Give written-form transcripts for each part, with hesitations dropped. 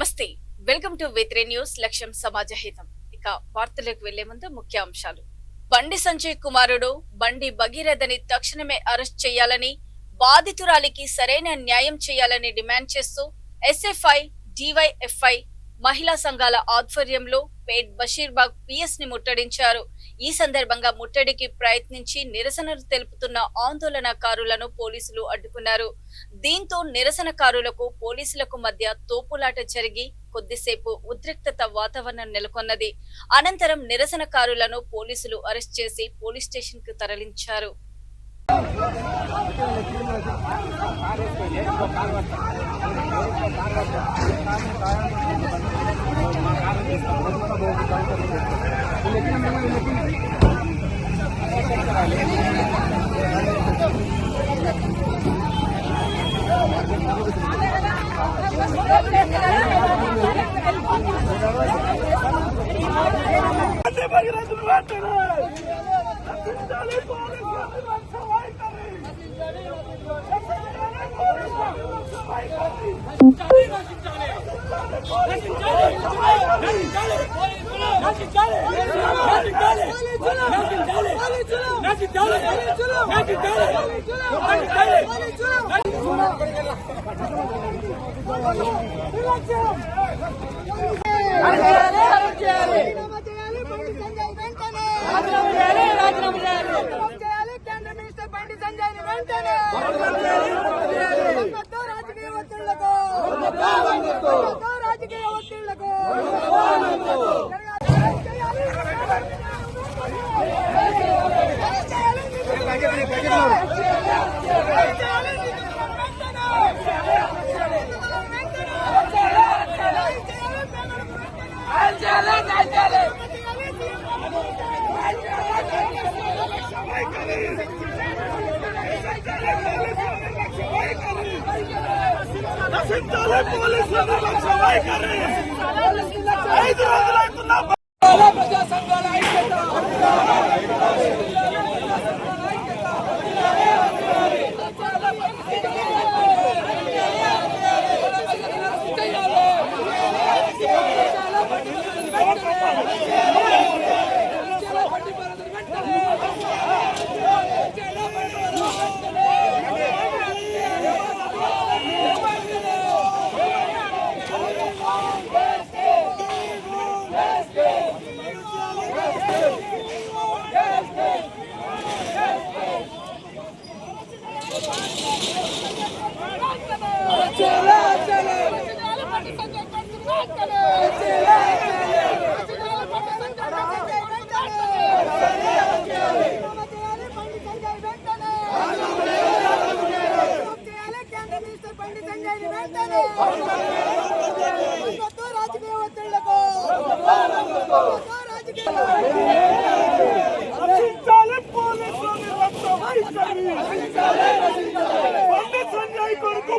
నమస్తే, welcome to V3 news. లక్ష్యం సమాజ హితం. ఇక వార్తలకు వెళ్లే ముందు ముఖ్య అంశాలు. బండి సంజయ్ కుమారుడు బండి భగీరథని తక్షణమే అరెస్ట్ చేయాలని, బాధితురాలికి సరైన న్యాయం చేయాలని డిమాండ్ చేస్తూ ఎస్ఎఫ్ఐ, డివైఎఫ్ఐ మహిళా సంఘాల ఆధ్వర్యంలో పేట్ బషీర్బాగ్ పిఎస్ ని ముట్టడించారు. ఈ సందర్భంగా ముట్టడికి ప్రయత్నించి నిరసనలు తెలుపుతున్న ఆందోళనకారులను పోలీసులు అడ్డుకున్నారు. దీంతో నిరసనకారులకు పోలీసులకు మధ్య తోపులాట జరిగి కొద్దిసేపు ఉద్రిక్తత వాతావరణం నెలకొన్నది. అనంతరం నిరసనకారులను పోలీసులు అరెస్ట్ చేసి పోలీస్ స్టేషన్ కు తరలించారు.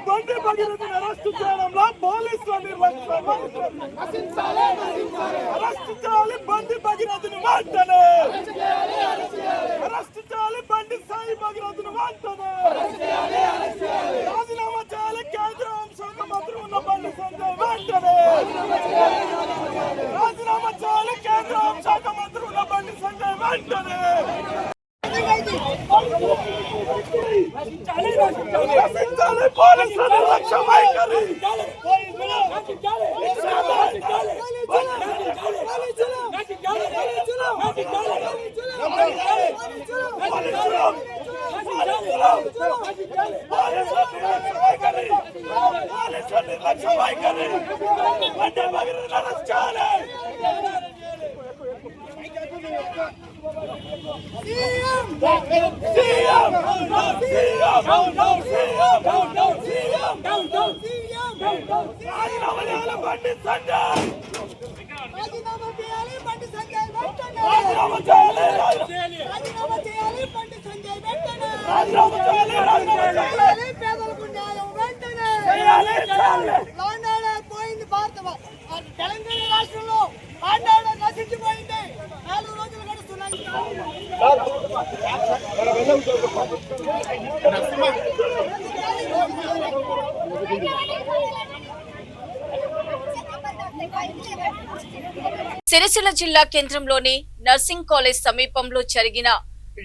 బండి భగీరథని అరెస్ట్ చేయడంలో పోలీసుల నిర్లక్ష్యం. అరెస్ట్ చేయాలి బండి భగీరథని వెంటనే. అరెస్ట్ చేయాలి బండి సాయి భగీరథని వెంటనే. రాజీనామా చేయాలి కేంద్ర హోంశాఖ మంత్రి ఉన్న బండి సంజయ్ వెంటనే. రాజీనామా చేయాలి కేంద్ర హోంశాఖ మంత్రి ఉన్న బండి సంజయ్ వెంటనే. పోలీసుల నిర్లక్ష్య వైఖరి. పేదలకు న్యాయం వెంటనే. పోయింది భారత తెలంగాణ రాష్ట్రంలో ఆండాడ నశించిపోయింది. 4 రోజులు గడుస్తున్నాయి. సిరిసిల్ల జిల్లా కేంద్రంలోని నర్సింగ్ కాలేజ్ సమీపంలో జరిగిన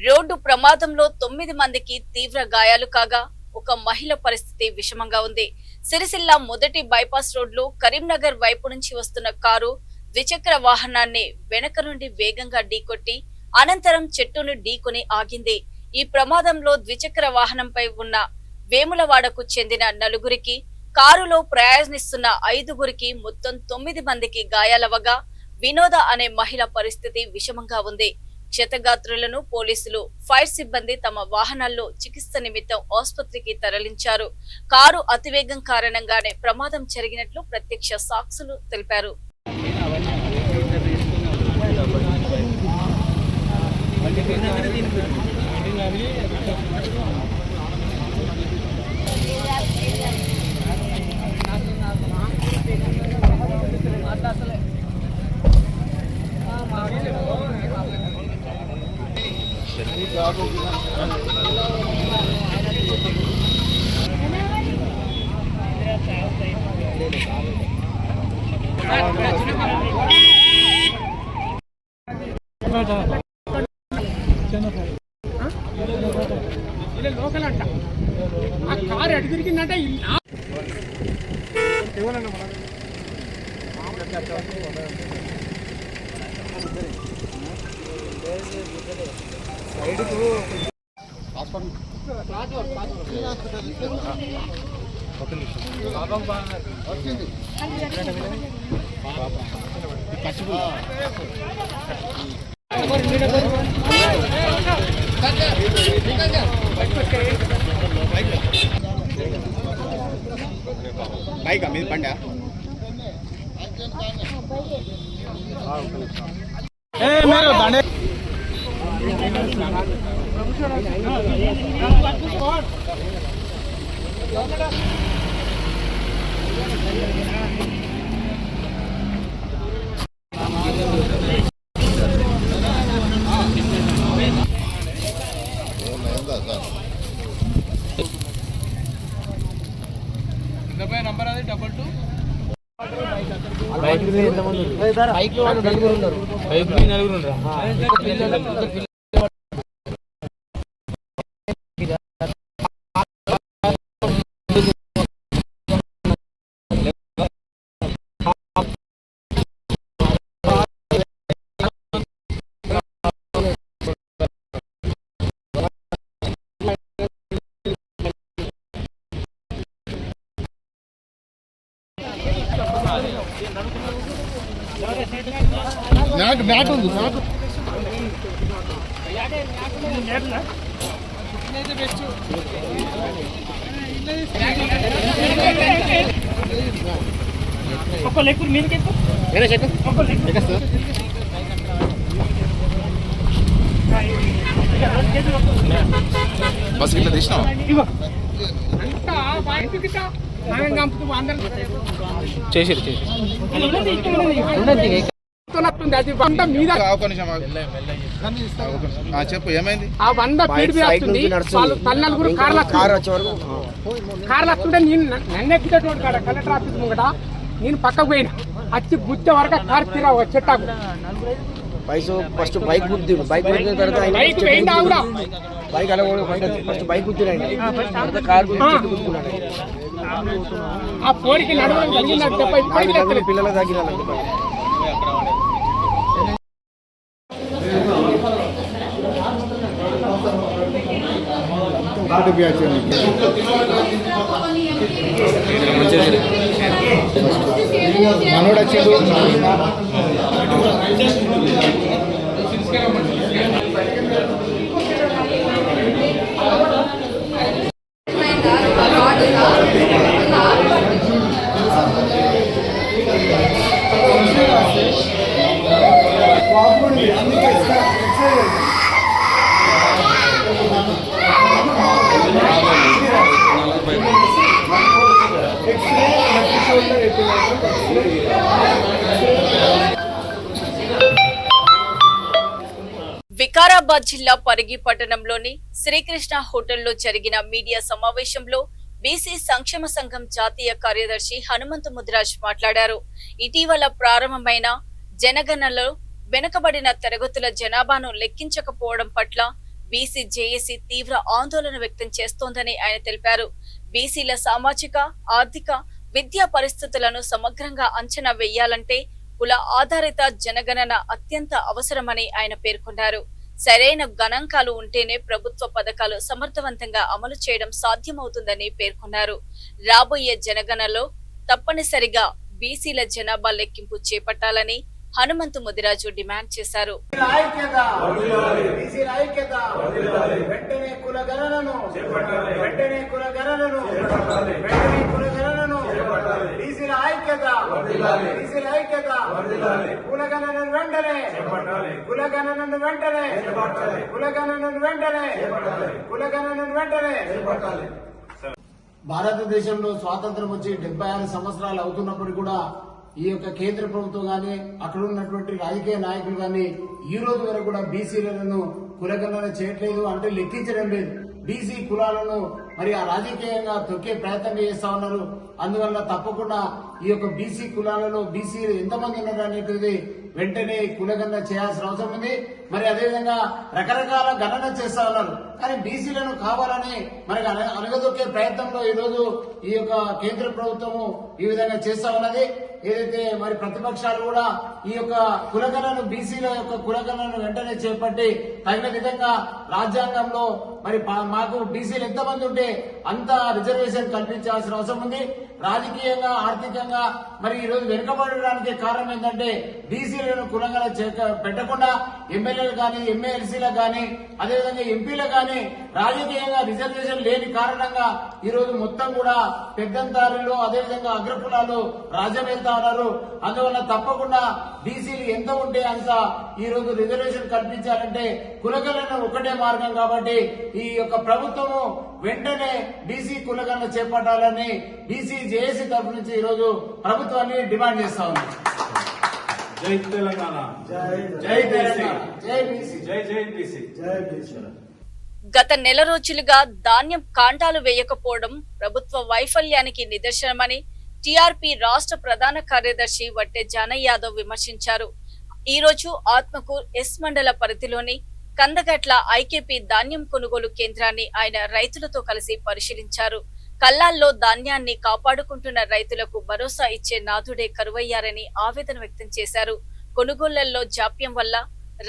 రోడ్డు ప్రమాదంలో 9 మందికి తీవ్ర గాయాలు కాగా ఒక మహిళ పరిస్థితి విషమంగా ఉంది. సిరిసిల్ల మొదటి బైపాస్ రోడ్లో కరీంనగర్ వైపు నుంచి వస్తున్న కారు ద్విచక్ర వాహనాన్ని వెనక నుండి వేగంగా ఢీకొట్టి అనంతరం చెట్టును ఢీకొని ఆగింది. ఈ ప్రమాదంలో ద్విచక్ర వాహనంపై ఉన్న వేములవాడకు చెందిన 4గురికి, కారులో ప్రయాణిస్తున్న 5గురికి మొత్తం 9 మందికి గాయాలవగా వినోద అనే మహిళ పరిస్థితి విషమంగా ఉంది. క్షతగాత్రులను పోలీసులు, ఫైర్ సిబ్బంది తమ వాహనాల్లో చికిత్స నిమిత్తం ఆసుపత్రికి తరలించారు. కారు అతివేగం కారణంగానే ప్రమాదం జరిగినట్లు ప్రత్యక్ష సాక్షులు తెలిపారు. లోకల్ అంట ఆ కారు ఎటు తిరిగిందంటే బైక్ మీద బండి నంబర్ అది 22 బైక్ నలుగురు ఉన్నారు. మ్యాట్ ఉంది ఒక్క లెక్కు మీదకి బస్ ఇట్లా తీసినావా అంతా బయటకి చేసిరు అది బండ మీద చెప్పు ఏమైంది ఆ బండ పీడి వస్తుంది. వాళ్ళు తల్లి కార్లు వస్తుంటే నేను నన్ను ఎక్కినటువంటి కాడ కలెక్టర్ ఆఫీస్ ముంగట నేను పక్కకు పోయినా వచ్చి గుచ్చే వరకు కారు తీరా చెట్టాకు ఫస్ట్ బైక్ గుద్ది బైక్ గుద్దిన తర్వాత బైక్ పోయిందా కూడా బైక్ అలా ఫస్ట్ బైక్ గుద్దినండి తర్వాత కార్ గుద్దుకున్నాడు. ఆ పోరికి నడవడం జరిగిందంటే పిల్లల దగ్గర మనోడు వచ్చాడు. వికారాబాద్ జిల్లా పరిగి పట్టణంలోని శ్రీకృష్ణ హోటల్లో జరిగిన మీడియా సమావేశంలో బీసీ సంక్షేమ సంఘం జాతీయ కార్యదర్శి హనుమంతు ముదిరాజ్ మాట్లాడారు. ఇటీవల ప్రారంభమైన జనగణనలో వెనుకబడిన తరగతుల జనాభాను లెక్కించకపోవడం పట్ల బీసీ జేఏసీ తీవ్ర ఆందోళన వ్యక్తం చేస్తోందని ఆయన తెలిపారు. బీసీల సామాజిక, ఆర్థిక, విద్యా పరిస్థితులను సమగ్రంగా అంచనా వేయాలంటే కుల ఆధారిత జనగణన అత్యంత అవసరమని ఆయన పేర్కొన్నారు. సరైన గణాంకాలు ఉంటేనే ప్రభుత్వ పథకాలు సమర్థవంతంగా అమలు చేయడం సాధ్యమవుతుందని పేర్కొన్నారు. రాబోయే జనగణనలో తప్పనిసరిగా బీసీల జనాభా లెక్కింపు చేపట్టాలని హనుమంతు ముదిరాజు డిమాండ్ చేశారు. భారతదేశంలో స్వాతంత్రం వచ్చి 76 సంవత్సరాలు అవుతున్నప్పుడు కూడా ఈ యొక్క కేంద్ర ప్రభుత్వం గాని అక్కడ ఉన్నటువంటి రాజకీయ నాయకులు గాని ఈ రోజు వరకు కూడా బీసీలను కులగణన చేయట్లేదు, అంటే లెక్కించడం లేదు. బీసీ కులాలను మరి ఆ రాజకీయంగా తొక్కే ప్రయత్నం చేస్తా ఉన్నారు. అందువల్ల తప్పకుండా ఈ యొక్క బీసీ కులాలలో బీసీలు ఎంతమంది ఉన్నారు అనేటిది వెంటనే కులగణన చేయాల్సిన అవసరం ఉంది. మరి అదేవిధంగా రకరకాల గణన చేస్తా ఉన్నారు, కానీ బీసీలను కావాలని మనకి అనగదొక్కే ప్రయత్నంలో ఈ రోజు ఈ యొక్క కేంద్ర ప్రభుత్వము ఈ విధంగా చేస్తా ఉన్నది. ఏదైతే మరి ప్రతిపక్షాలు కూడా ఈ యొక్క కులగణను బీసీల యొక్క కులగణను వెంటనే చేపట్టి తగిన విధంగా రాజ్యాంగంలో మరి మాకు బీసీలు ఎంతమంది ఉంటే అంత రిజర్వేషన్ కల్పించాల్సిన అవసరం ఉంది. రాజకీయంగా, ఆర్థికంగా మరి ఈ రోజు వెనుకబడడానికి కారణం ఏంటంటే బీసీలను కులంగా పెట్టకుండా ఎమ్మెల్యేలు కానీ, ఎమ్మెల్సీలకు కానీ, అదేవిధంగా ఎంపీలకు కానీ రాజకీయంగా రిజర్వేషన్ లేని కారణంగా ఈ రోజు మొత్తం కూడా పెద్దంతారులో అదేవిధంగా అగ్రకులాలు రాజ్యం వెళ్తా ఉన్నారు. అందువల్ల తప్పకుండా బీసీలు ఎంత ఉంటే అంత ఈ రోజు రిజర్వేషన్ కల్పించాలంటే కులగణన ఒకటే మార్గం. కాబట్టి ఈ యొక్క ప్రభుత్వము వెంటనే బీసీ కులగణన చేపట్టాలని బీసీ జేఏసీ తరఫు నుంచి ఈ రోజు ప్రభుత్వాన్ని డిమాండ్ చేస్తా ఉంది. జై తెలంగాణ, జై తెలంగాణ, జై బీసీ, జై జై బీసీ, జై బీసీ. గత నెల రోజులుగా ధాన్యం కాంటాలు వేయకపోవడం ప్రభుత్వ వైఫల్యానికి నిదర్శనమని టీఆర్పీ రాష్ట్ర ప్రధాన కార్యదర్శి వట్టె జానయ్య యాదవ్ విమర్శించారు. ఈ రోజు ఆత్మకూర్ ఎస్ మండల పరిధిలోని కందగట్ల ఐకేపీ ధాన్యం కొనుగోలు కేంద్రాన్ని ఆయన రైతులతో కలిసి పరిశీలించారు. కల్లాల్లో ధాన్యాన్ని కాపాడుకుంటున్న రైతులకు భరోసా ఇచ్చే నాథుడే కరువయ్యారని ఆవేదన వ్యక్తం చేశారు. కొనుగోళ్లలో జాప్యం వల్ల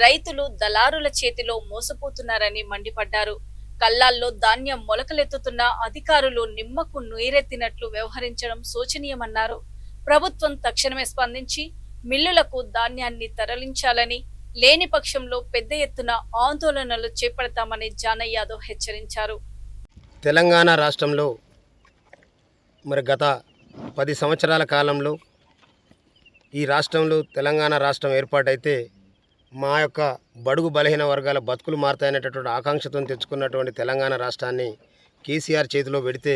రైతులు దళారుల చేతిలో మోసపోతున్నారని మండిపడ్డారు. కల్లాల్లో ధాన్యం మొలకలెత్తుతున్న అధికారులు నిమ్మకు నీరెత్తినట్లు వ్యవహరించడం శోచనీయమన్నారు. ప్రభుత్వం తక్షణమే స్పందించి మిల్లులకు ధాన్యాన్ని తరలించాలని, లేని పక్షంలో పెద్ద ఎత్తున ఆందోళనలు చేపడతామని జానయ్య యాదవ్ హెచ్చరించారు. తెలంగాణ రాష్ట్రంలో మరి గత 10 సంవత్సరాల కాలంలో ఈ రాష్ట్రంలో తెలంగాణ రాష్ట్రం ఏర్పాటైతే మా యొక్క బడుగు బలహీన వర్గాల బతుకులు మారుతాయనేటటువంటి ఆకాంక్షతో తెచ్చుకున్నటువంటి తెలంగాణ రాష్ట్రాన్ని కేసీఆర్ చేతిలో పెడితే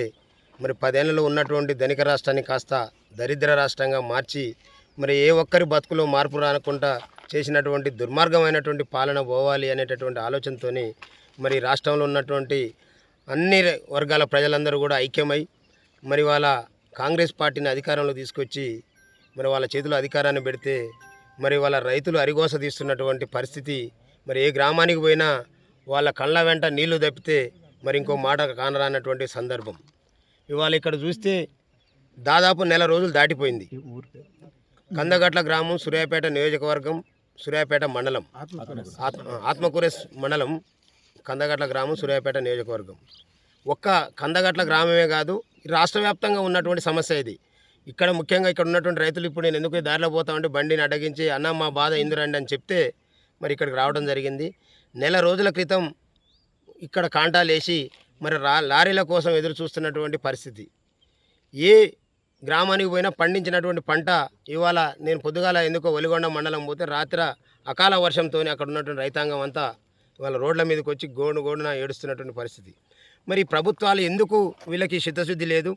మరి 10 ఏళ్లలో ఉన్నటువంటి ధనిక రాష్ట్రాన్ని కాస్త దరిద్ర రాష్ట్రంగా మార్చి మరి ఏ ఒక్కరి బతుకులో మార్పు రానకుండా చేసినటువంటి దుర్మార్గమైనటువంటి పాలన పోవాలి అనేటటువంటి ఆలోచనతో మరి రాష్ట్రంలో ఉన్నటువంటి అన్ని వర్గాల ప్రజలందరూ కూడా ఐక్యమై మరి వాళ్ళ కాంగ్రెస్ పార్టీని అధికారంలో తీసుకొచ్చి మరి వాళ్ళ చేతిలో అధికారాన్ని పెడితే మరి వాళ్ళ రైతులు అరిగోస తీస్తున్నటువంటి పరిస్థితి. మరి ఏ గ్రామానికి పోయినా వాళ్ళ కళ్ళ వెంట నీళ్లు తప్పితే మరి ఇంకో మాట కానరానటువంటి సందర్భం. ఇవాళ ఇక్కడ చూస్తే దాదాపు నెల రోజులు దాటిపోయింది. కందగట్ల గ్రామం, సూర్యాపేట నియోజకవర్గం, సూర్యాపేట మండలం, ఆత్మకూరెస్ మండలం, కందగట్ల గ్రామం, సూర్యాపేట నియోజకవర్గం. ఒక్క కందగట్ల గ్రామమే కాదు, రాష్ట్ర వ్యాప్తంగా ఉన్నటువంటి సమస్య ఇది. ఇక్కడ ముఖ్యంగా ఇక్కడ ఉన్నటువంటి రైతులు ఇప్పుడు నేను ఎందుకు దారిలో పోతామంటే బండిని అడ్డగించి అన్న మా బాధ ఇందురండి అని చెప్తే మరి ఇక్కడికి రావడం జరిగింది. నెల రోజుల క్రితం ఇక్కడ కాంటాలు వేసి మరి లారీల కోసం ఎదురు చూస్తున్నటువంటి పరిస్థితి. ఏ గ్రామానికి పోయినా పండించినటువంటి పంట ఇవాళ నేను పొద్దుగాల ఎందుకో ఒలిగొండ మండలం పోతే రాత్రి అకాల వర్షంతో అక్కడ ఉన్నటువంటి రైతాంగం అంతా ఇవాళ రోడ్ల మీదకి వచ్చి గోడున ఏడుస్తున్నటువంటి పరిస్థితి. మరి ప్రభుత్వాలు ఎందుకు వీళ్ళకి చిత్తశుద్ధి లేదు?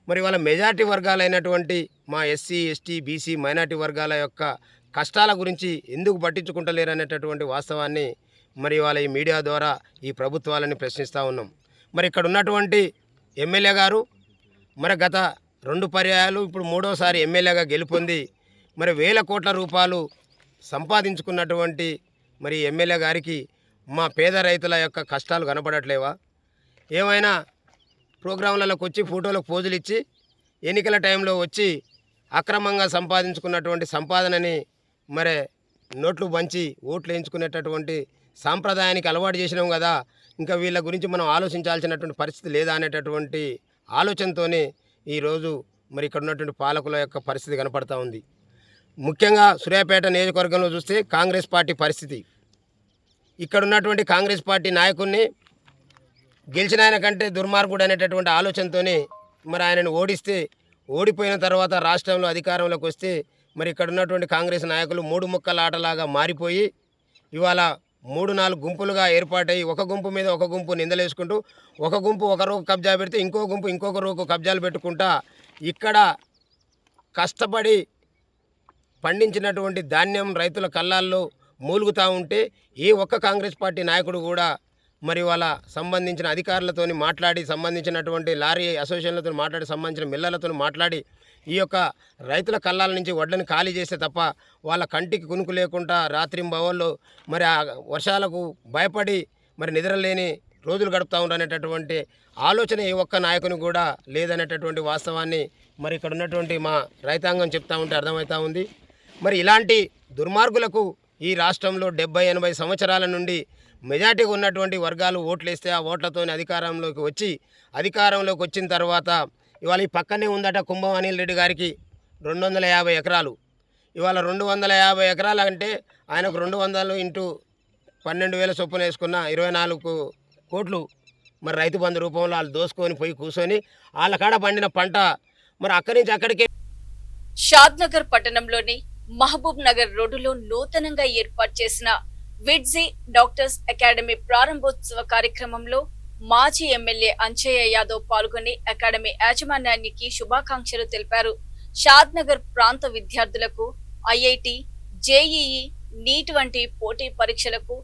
మరి వాళ్ళ మెజారిటీ వర్గాలైనటువంటి మా ఎస్సీ, ఎస్టీ, బీసీ, మైనార్టీ వర్గాల యొక్క కష్టాల గురించి ఎందుకు పట్టించుకుంటలేరు అనేటటువంటి వాస్తవాన్ని మరి వాళ్ళ ఈ మీడియా ద్వారా ఈ ప్రభుత్వాలని ప్రశ్నిస్తూ ఉన్నాం. మరి ఇక్కడ ఉన్నటువంటి ఎమ్మెల్యే గారు మరి గత 2 పర్యాయాలు ఇప్పుడు మూడోసారి ఎమ్మెల్యేగా గెలుపొంది మరి వేల కోట్ల రూపాయలు సంపాదించుకున్నటువంటి మరి ఎమ్మెల్యే గారికి మా పేద రైతుల యొక్క కష్టాలు కనపడట్లేవా? ఏమైనా ప్రోగ్రాంలకు వచ్చి ఫోటోలకు పోజులు ఇచ్చి ఎన్నికల టైంలో వచ్చి అక్రమంగా సంపాదించుకున్నటువంటి సంపాదనని మరి నోట్లు పంచి ఓట్లు వేయించుకునేటటువంటి సాంప్రదాయానికి అలవాటు చేసినాం కదా, ఇంకా వీళ్ళ గురించి మనం ఆలోచించాల్సినటువంటి పరిస్థితి లేదా అనేటటువంటి ఆలోచనతోనే ఈరోజు మరి ఇక్కడ ఉన్నటువంటి పాలకుల యొక్క పరిస్థితి కనపడతా ఉంది. ముఖ్యంగా సూర్యాపేట నియోజకవర్గంలో చూస్తే కాంగ్రెస్ పార్టీ పరిస్థితి, ఇక్కడ ఉన్నటువంటి కాంగ్రెస్ పార్టీ నాయకుడిని గెలిచిన ఆయన కంటే దుర్మార్గుడు అనేటటువంటి ఆలోచనతోనే మరి ఆయనను ఓడిస్తే, ఓడిపోయిన తర్వాత రాష్ట్రంలో అధికారంలోకి వస్తే మరి ఇక్కడ ఉన్నటువంటి కాంగ్రెస్ నాయకులు 3 ముక్కల ఆటలాగా మారిపోయి ఇవాళ 3-4 గుంపులుగా ఏర్పాటై ఒక గుంపు మీద ఒక గుంపు నిందలేసుకుంటూ ఒక గుంపు ఒక రోకు కబ్జా పెడితే ఇంకో గుంపు ఇంకొక రోకు కబ్జాలు పెట్టుకుంటా ఇక్కడ కష్టపడి పండించినటువంటి ధాన్యం రైతుల కళ్ళాల్లో మూలుగుతూ ఉంటే ఏ ఒక్క కాంగ్రెస్ పార్టీ నాయకుడు కూడా మరి వాళ్ళ సంబంధించిన అధికారులతో మాట్లాడి, సంబంధించినటువంటి లారీ అసోసియేషన్లతో మాట్లాడి, సంబంధించిన మిల్లర్లతో మాట్లాడి ఈ యొక్క రైతుల కళ్ళాల నుంచి వడ్లని ఖాళీ చేస్తే తప్ప వాళ్ళ కంటికి కునుకు లేకుండా రాత్రింబవళ్ళు మరి ఆ వర్షాలకు భయపడి మరి నిద్రలేని రోజులు గడుపుతూ ఉండనేటటువంటి ఆలోచన ఏ ఒక్క నాయకుని కూడా లేదనేటటువంటి వాస్తవాన్ని మరి ఇక్కడ ఉన్నటువంటి మా రైతాంగం చెప్తా ఉంటే అర్థమవుతూ ఉంది. మరి ఇలాంటి దుర్మార్గులకు ఈ రాష్ట్రంలో 70-80 సంవత్సరాల నుండి మెజార్టీగా ఉన్నటువంటి వర్గాలు ఓట్లేస్తే ఆ ఓట్లతో అధికారంలోకి వచ్చిన తర్వాత ఇవాళ ఈ పక్కనే ఉందట కుంభం అనిల్ రెడ్డి గారికి 250 ఎకరాలు. ఇవాళ 250 ఎకరాలు అంటే ఆయనకు 200 ఇంటూ 12,000 చొప్పున వేసుకున్న 24 కోట్లు మరి రైతు బంధు రూపంలో వాళ్ళు దోసుకొని పోయి కూర్చొని వాళ్ళ కాడ పండిన పంట మరి అక్కడి నుంచి అక్కడికే. షాద్నగర్ పట్టణంలోని మహబూబ్ నగర్ రోడ్డులో నూతనంగా ఏర్పాటు చేసిన విడ్జీ డాక్టర్స్ అకాడమీ ప్రారంభోత్సవ కార్యక్రమంలో మాజీ ఎమ్మెల్యే అంజయ్య యాదవ్ పాల్గొని అకాడమీ యాజమాన్యానికి శుభాకాంక్షలు తెలిపారు. షాద్నగర్ ప్రాంత విద్యార్థులకు ఐఐటి, జేఈఈ, నీట్ వంటి పోటీ పరీక్షలకు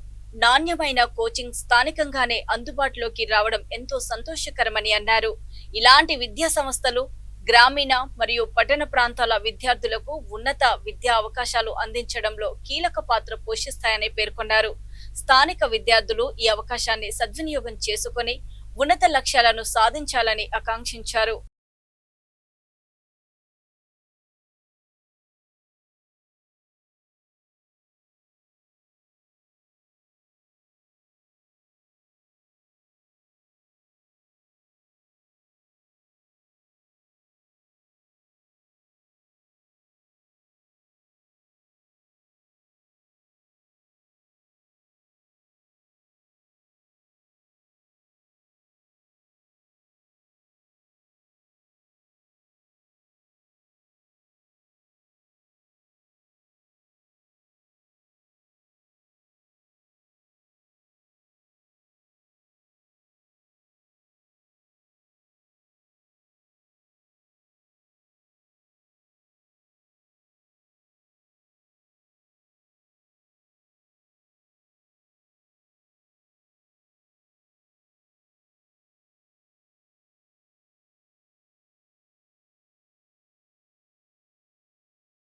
నాణ్యమైన కోచింగ్ స్థానికంగానే అందుబాటులోకి రావడం ఎంతో సంతోషకరమని అన్నారు. ఇలాంటి విద్యా సంస్థలు గ్రామీణ మరియు పట్టణ ప్రాంతాల విద్యార్థులకు ఉన్నత విద్యా అవకాశాలు అందించడంలో కీలక పాత్ర పోషిస్తాయని పేర్కొన్నారు. స్థానిక విద్యార్థులు ఈ అవకాశాన్ని సద్వినియోగం చేసుకుని ఉన్నత లక్ష్యాలను సాధించాలని ఆకాంక్షించారు.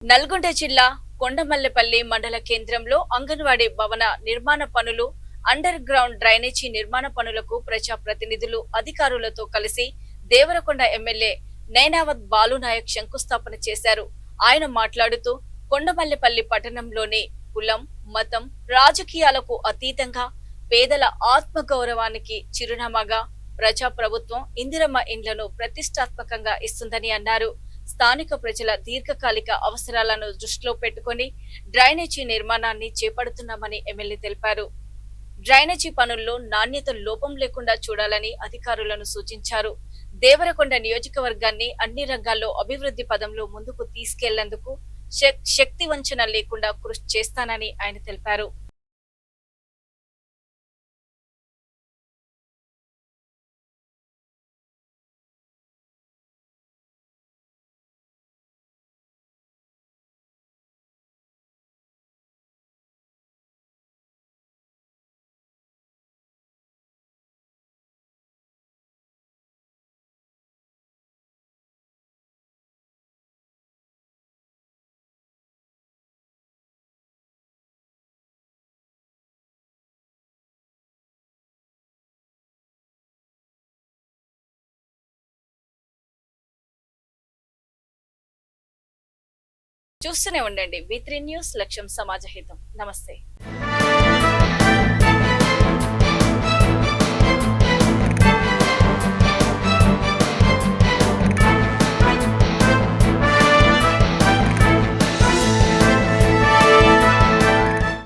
నల్గొండ జిల్లా కొండమల్లెపల్లి మండల కేంద్రంలో అంగన్వాడీ భవన నిర్మాణ పనులు, అండర్ గ్రౌండ్ డ్రైనేజీ నిర్మాణ పనులకు ప్రజాప్రతినిధులు అధికారులతో కలిసి దేవరకొండ ఎమ్మెల్యే నైనావత్ బాలునాయక్ శంకుస్థాపన చేశారు. ఆయన మాట్లాడుతూ కొండమల్లెపల్లి పట్టణంలోని కులం, మతం, రాజకీయాలకు అతీతంగా పేదల ఆత్మగౌరవానికి చిరునామాగా ప్రజాప్రభుత్వం ఇందిరమ్మ ఇండ్లను ప్రతిష్టాత్మకంగా ఇస్తుందని అన్నారు. స్థానిక ప్రజల దీర్ఘకాలిక అవసరాలను దృష్టిలో పెట్టుకుని డ్రైనేజీ నిర్మాణాన్ని చేపడుతున్నామని ఎమ్మెల్యే తెలిపారు. డ్రైనేజీ పనుల్లో నాణ్యత లోపం లేకుండా చూడాలని అధికారులను సూచించారు. దేవరకొండ నియోజకవర్గాన్ని అన్ని రంగాల్లో అభివృద్ధి పదంలో ముందుకు తీసుకెళ్లేందుకు శక్తి వంచన లేకుండా కృషి చేస్తానని ఆయన తెలిపారు. చూస్తూనే ఉండండి V3 న్యూస్, లక్ష్యం సమాజహితం. నమస్తే.